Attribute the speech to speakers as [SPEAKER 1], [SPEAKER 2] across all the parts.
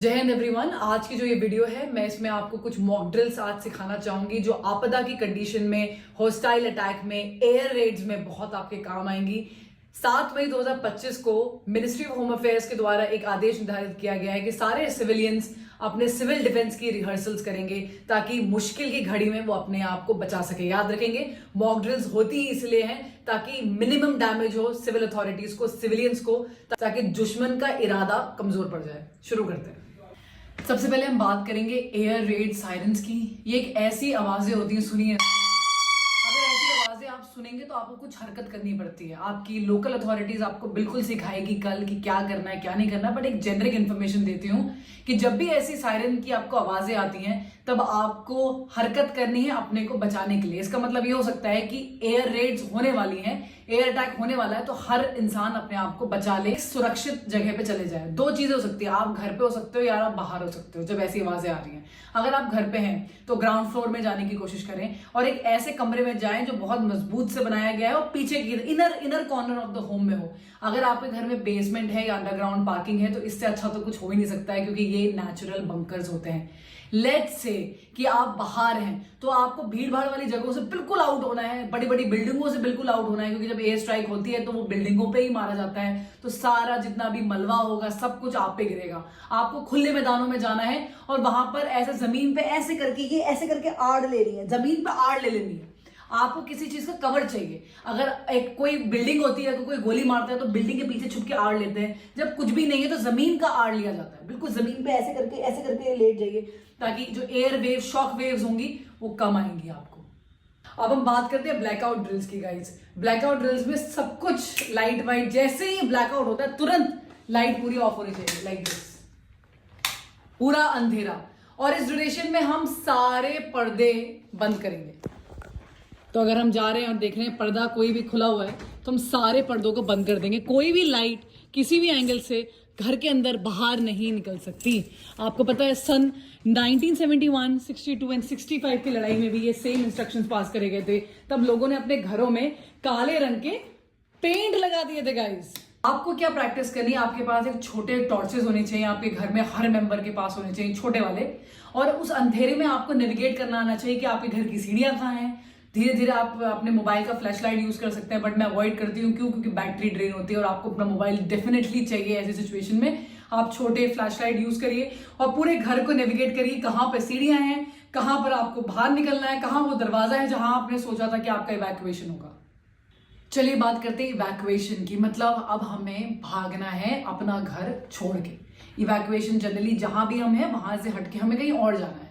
[SPEAKER 1] जय हिंद एवरीवन। आज की जो ये वीडियो है मैं इसमें आपको कुछ मॉक ड्रिल्स आज सिखाना चाहूंगी जो आपदा की कंडीशन में, हॉस्टाइल अटैक में, एयर रेड्स में बहुत आपके काम आएंगी। 7 मई 2025 को मिनिस्ट्री ऑफ होम अफेयर्स के द्वारा एक आदेश निर्धारित किया गया है कि सारे सिविलियंस अपने सिविल डिफेंस की रिहर्सल्स करेंगे ताकि मुश्किल की घड़ी में वो अपने आप को बचा सके। याद रखेंगे, मॉक ड्रिल्स होती ही इसलिए हैं ताकि मिनिमम डैमेज हो सिविल अथॉरिटीज को, सिविलियंस को, ताकि दुश्मन का इरादा कमजोर पड़ जाए। शुरू करते हैं। सबसे पहले हम बात करेंगे एयर रेड सायरन्स की। ये एक ऐसी आवाजें होती हैं, सुनिए, अगर ऐसी आवाजें आप सुनेंगे तो आपको कुछ हरकत करनी पड़ती है। आपकी लोकल अथॉरिटीज आपको बिल्कुल सिखाएगी कल कि क्या करना है क्या नहीं करना, बट एक जेनरिक इन्फॉर्मेशन देती हूँ कि जब भी ऐसी सायरन की आपको आवाजें आती हैं तब आपको हरकत करनी है अपने को बचाने के लिए। इसका मतलब ये हो सकता है कि एयर रेड्स होने वाली हैं, एयर अटैक होने वाला है, तो हर इंसान अपने आप को बचा ले, सुरक्षित जगह पे चले जाए। दो चीजें हो सकती है, आप घर पे हो सकते हो या आप बाहर हो सकते हो जब ऐसी आवाजें आ रही हैं। अगर आप घर पे हैं तो ग्राउंड फ्लोर में जाने की कोशिश करें और एक ऐसे कमरे में जाएं जो बहुत मजबूत से बनाया गया है और पीछे की inner corner of the home में हो। अगर आपके घर में बेसमेंट है या अंडरग्राउंड पार्किंग है तो इससे अच्छा तो कुछ हो ही नहीं सकता है, क्योंकि ये नेचुरल बंकर्स होते हैं। लेट्स से कि आप बाहर हैं तो आपको भीड़ भाड़ वाली जगहों से बिल्कुल आउट होना है, बड़ी बड़ी बिल्डिंगों से बिल्कुल आउट होना है, क्योंकि जब एयर स्ट्राइक होती है तो वो बिल्डिंगों पे ही मारा जाता है, तो सारा जितना भी मलबा होगा सब कुछ आप पे गिरेगा। आपको खुले मैदानों में जाना है और वहां पर ऐसे जमीन पे ऐसे करके, ये ऐसे करके आड़ ले रही है, जमीन पे आड़ ले लेनी है। आपको किसी चीज का कवर चाहिए। अगर एक कोई बिल्डिंग होती है तो कोई गोली मारता है तो बिल्डिंग के पीछे छुप के आड़ लेते हैं। जब कुछ भी नहीं है तो जमीन का आड़ लिया जाता है। बिल्कुल जमीन पे ऐसे करके लेट जाइए ताकि जो एयर वेव, शॉक वेव्स होंगी वो कम आएंगी आपको। अब हम बात करते हैं ब्लैकआउट ड्रिल्स की गाइस। ब्लैकआउट ड्रिल्स में सब कुछ लाइट वाइट, जैसे ही ब्लैकआउट होता है तुरंत लाइट पूरी ऑफ होनी चाहिए, लाइक दिस, पूरा अंधेरा। और इस ड्यूरेशन में हम सारे पर्दे बंद करेंगे। तो अगर हम जा रहे हैं और देख रहे हैं पर्दा कोई भी खुला हुआ है तो हम सारे पर्दों को बंद कर देंगे। कोई भी लाइट किसी भी एंगल से घर के अंदर बाहर नहीं निकल सकती। आपको पता है सन 1971, 62 एंड 65 की लड़ाई में भी ये सेम इंस्ट्रक्शंस पास करे गए थे। तब लोगों ने अपने घरों में काले रंग के पेंट लगा दिए थे गाइस। आपको क्या प्रैक्टिस करनी है, आपके पास एक छोटे टॉर्चेस होने चाहिए, आपके घर में हर मेंबर के पास होने चाहिए छोटे वाले, और उस अंधेरे में आपको नेविगेट करना आना चाहिए कि आपके घर की सीढ़ियां कहाँ हैं। धीरे धीरे आप अपने मोबाइल का फ्लैश लाइट यूज कर सकते हैं, बट मैं अवॉइड करती हूँ। क्यों? क्योंकि बैटरी ड्रेन होती है और आपको अपना मोबाइल डेफिनेटली चाहिए ऐसी सिचुएशन में। आप छोटे फ्लैश लाइट यूज करिए और पूरे घर को नेविगेट करिए, कहाँ पे सीढ़ियां हैं, कहाँ पर आपको बाहर निकलना है, कहाँ वो दरवाजा है जहां आपने सोचा था कि आपका इवैक्यूएशन होगा। चलिए बात करते हैं इवैक्यूएशन की। मतलब अब हमें भागना है अपना घर छोड़ के। इवैक्यूएशन जनरली जहां भी हम हैं वहां से हटके हमें कहीं और जाना है।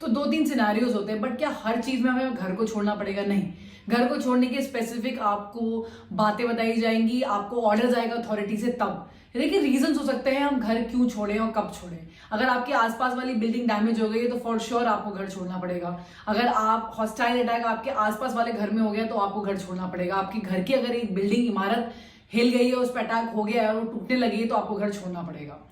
[SPEAKER 1] तो 2-3 सिनेरियोज होते हैं, बट क्या हर चीज में हमें घर को छोड़ना पड़ेगा? नहीं। घर को छोड़ने के स्पेसिफिक आपको बातें बताई जाएंगी, आपको ऑर्डर जाएगा अथॉरिटी से तब। देखिए, रीजंस हो सकते हैं हम घर क्यों छोड़ें और कब छोड़ें। अगर आपके आसपास वाली बिल्डिंग डैमेज हो गई है तो फॉर श्योर आपको घर छोड़ना पड़ेगा। अगर आप हॉस्टाइल अटैक आपके आसपास वाले घर में हो गया तो आपको घर छोड़ना पड़ेगा। आपके घर की अगर एक बिल्डिंग, इमारत हिल गई है, उस पर अटैक हो गया है और वो टूटने लगी है तो आपको घर छोड़ना पड़ेगा।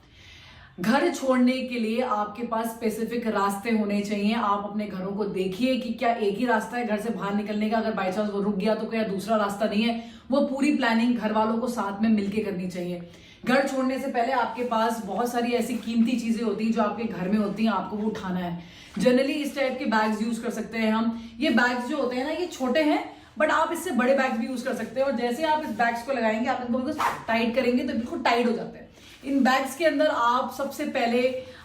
[SPEAKER 1] घर छोड़ने के लिए आपके पास स्पेसिफिक रास्ते होने चाहिए। आप अपने घरों को देखिए कि क्या एक ही रास्ता है घर से बाहर निकलने का। अगर बाई चांस वो रुक गया तो क्या दूसरा रास्ता नहीं है। वो पूरी प्लानिंग घर वालों को साथ में मिलकर करनी चाहिए। घर छोड़ने से पहले आपके पास बहुत सारी ऐसी कीमती चीजें होती हैं जो आपके घर में होती हैं, आपको वो उठाना है। जनरली इस टाइप के बैग्स यूज कर सकते हैं हम। ये बैग्स जो होते हैं ना, ये छोटे हैं, बट आप इससे बड़े बैग्स भी यूज कर सकते हैं। और जैसे आप इस बैग्स को लगाएंगे, आप इनको बिल्कुल टाइट करेंगे तो बिल्कुल टाइट हो जाते हैं। इन बैग्स के अंदर आप सबसे पहले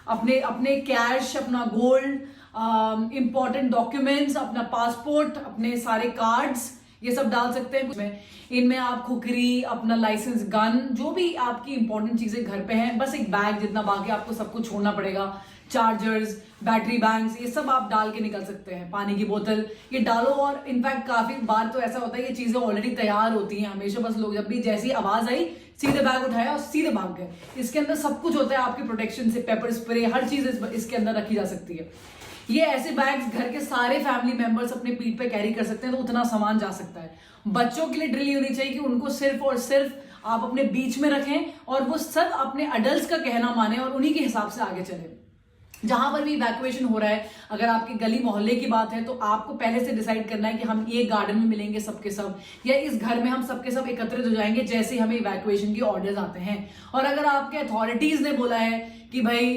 [SPEAKER 1] अपने कैश, अपना गोल्ड, इंपॉर्टेंट डॉक्यूमेंट्स, अपना पासपोर्ट, अपने सारे कार्ड्स, ये सब डाल सकते हैं। इनमें आप खुकरी, अपना लाइसेंस, गन, जो भी आपकी इंपॉर्टेंट चीजें घर पे हैं, बस एक बैग जितना, बाकी आपको सब कुछ छोड़ना पड़ेगा। चार्जर्स, बैटरी बैंक्स, ये सब आप डाल के निकल सकते हैं। पानी की बोतल ये डालो। और इनफैक्ट काफी बार तो ऐसा होता है ये चीजें ऑलरेडी तैयार होती हैं हमेशा, बस लोग जब भी जैसी आवाज आई सीधे बैग उठाया और सीधे भाग गए। इसके अंदर सब कुछ होता है आपकी प्रोटेक्शन से, पेपर स्प्रे, हर चीज इसके अंदर रखी जा सकती है। ये ऐसे बैग्स घर के सारे फैमिली मेंबर्स अपने पीठ पे कैरी कर सकते हैं, तो उतना सामान जा सकता है। बच्चों के लिए ड्रिल होनी चाहिए कि उनको सिर्फ और सिर्फ आप अपने बीच में रखें और वो सब अपने अडल्ट्स का कहना माने और उन्हीं के हिसाब से आगे चले। जहां पर भी इवैक्यूएशन हो रहा है, अगर आपके गली मोहल्ले की बात है तो आपको पहले से डिसाइड करना है कि हम ये गार्डन में मिलेंगे सबके सब, या इस घर में हम सबके सब एकत्रित हो जाएंगे जैसे हमें इवैक्यूएशन के ऑर्डर्स आते हैं। और अगर आपके अथॉरिटीज ने बोला है कि भाई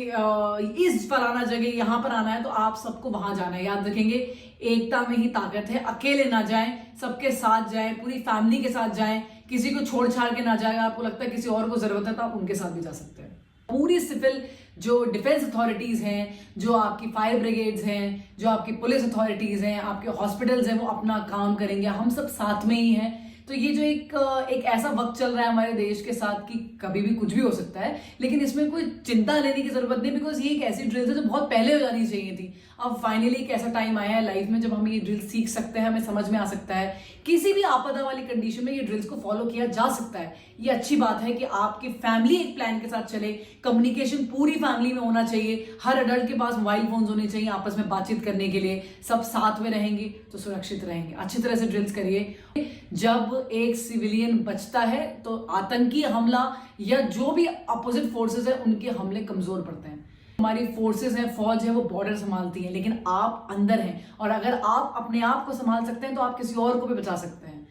[SPEAKER 1] इस फलाना जगह यहां पर आना है, तो आप सबको वहां जाना है। याद रखेंगे, एकता में ही ताकत है। अकेले ना जाएं, सबके साथ जाएं, पूरी फैमिली के साथ जाएं, किसी को छोड़ छाड़ के ना जाएं। आपको लगता है किसी और को जरूरत है तो आप उनके साथ भी जा सकते हैं। पूरी सिविल जो डिफेंस अथॉरिटीज हैं, जो आपकी फायर ब्रिगेड्स हैं, जो आपकी पुलिस अथॉरिटीज हैं, आपके हॉस्पिटल्स हैं, वो अपना काम करेंगे। हम सब साथ में ही हैं। तो ये जो एक ऐसा वक्त चल रहा है हमारे देश के साथ कि कभी भी कुछ भी हो सकता है, लेकिन इसमें कोई चिंता लेने की जरूरत नहीं, बिकॉज ये एक ऐसी ड्रिल है जो बहुत पहले हो जानी चाहिए थी। अब फाइनली एक ऐसा टाइम आया है लाइफ में जब हम ये ड्रिल सीख सकते हैं, हमें समझ में आ सकता है। किसी भी आपदा वाली कंडीशन में ये ड्रिल्स को फॉलो किया जा सकता है। ये अच्छी बात है कि आपकी फैमिली एक प्लान के साथ चले। कम्युनिकेशन पूरी फैमिली में होना चाहिए। हर अडल्ट के पास मोबाइल फोन्स होने चाहिए आपस में बातचीत करने के लिए। सब साथ में रहेंगे तो सुरक्षित रहेंगे। अच्छी तरह से ड्रिल्स करिए। जब एक सिविलियन बचता है तो आतंकी हमला या जो भी अपोजिट फोर्सेस है उनके हमले कमजोर पड़ते हैं। हमारी फोर्सेस हैं, फौज है, वो बॉर्डर संभालती है, लेकिन आप अंदर हैं। और अगर आप अपने आप को संभाल सकते हैं तो आप किसी और को भी बचा सकते हैं।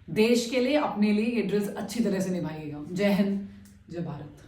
[SPEAKER 1] देश के लिए, अपने लिए ये ड्रिल्स अच्छी तरह से निभाइएगा। जय हिंद, जय भारत।